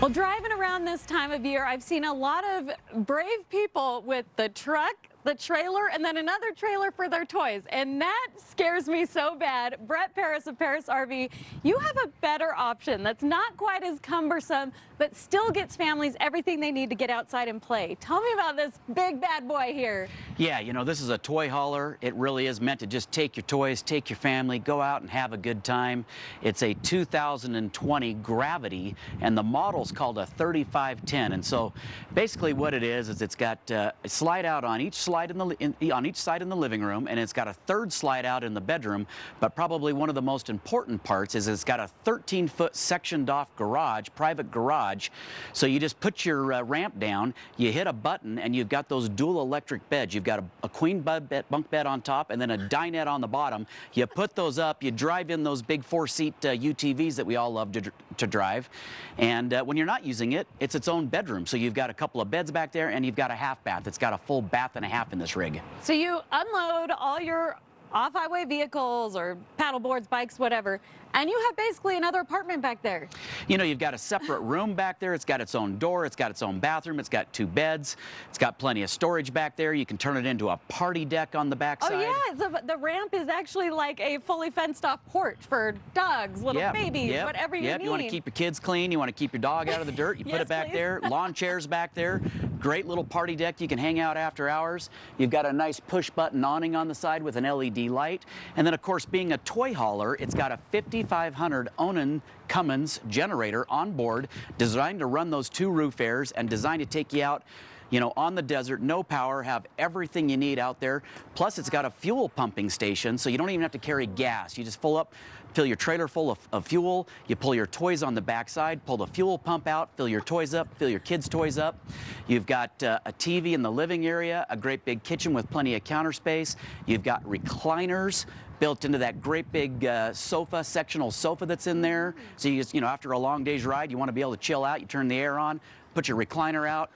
Well, driving around this time of year, I've seen a lot of brave people with the truck, the trailer, and then another trailer for their toys. And that scares me so bad. Brett Parris of Parris RV, you have a better option that's not quite as cumbersome, but still gets families everything they need to get outside and play. Tell me about this big bad boy here. Yeah, you know, this is a toy hauler. It really is meant to just take your toys, take your family, go out and have a good time. It's a 2020 Gravity, and the model's called a 3510. And so basically what it is it's got a slide out on each slide on each side in the living room, and it's got a third slide out in the bedroom. But probably one of the most important parts is it's got a 13-foot sectioned off garage, private garage. So you just put your ramp down, you hit a button, and you've got those dual electric beds. You've got a queen bunk bed on top and then a dinette on the bottom. You put those up, you drive in those big 4-seat UTVs that we all love to drive. And when you're not using it, it's its own bedroom. So you've got a couple of beds back there, and you've got a half bath. It's got a full bath and a half in this rig. So you unload all your off-highway vehicles or paddle boards, bikes, whatever, and you have basically another apartment back there. You know, you've got a separate room back there. It's got its own door. It's got its own bathroom. It's got 2 beds. It's got plenty of storage back there. You can turn it into a party deck on the back side. Oh yeah, so the ramp is actually like a fully fenced off porch for dogs, little babies, whatever you need. You want to keep your kids clean. You want to keep your dog out of the dirt. You put it back there. Lawn chairs back there. Great little party deck. You can hang out after hours. You've got a nice push button awning on the side with an LED light. And then of course, being a toy hauler, it's got a 5500 Onan Cummins generator on board, designed to run those 2 roof airs and designed to take you out, you know, on the desert, no power, have everything you need out there. Plus it's got a fuel pumping station, so you don't even have to carry gas. You just fill your trailer full of fuel, you pull your toys on the backside, pull the fuel pump out, fill your toys up, fill your kids' toys up. You've got a TV in the living area, a great big kitchen with plenty of counter space. You've got recliners built into that great big sectional sofa that's in there. So you just, you know, after a long day's ride, you want to be able to chill out, you turn the air on, put your recliner out.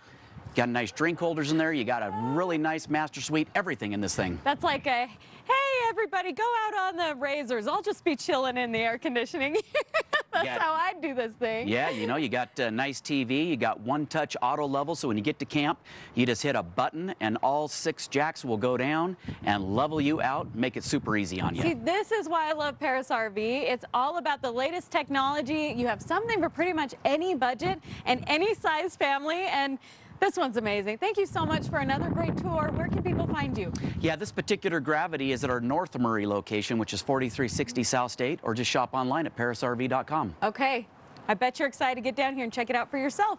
Got nice drink holders in there. You got a really nice master suite, everything in this thing. That's like a, hey everybody, go out on the razors. I'll just be chilling in the air conditioning. That's how I do this thing. Yeah, you know, you got a nice TV, you got one-touch auto level, so when you get to camp, you just hit a button and all 6 jacks will go down and level you out, make it super easy on you. See, this is why I love Parris RV. It's all about the latest technology. You have something for pretty much any budget and any size family, and this one's amazing. Thank you so much for another great tour. Where can people find you? Yeah, this particular Gravity is at our North Murray location, which is 4360 South State, or just shop online at parrisrv.com. Okay, I bet you're excited to get down here and check it out for yourself.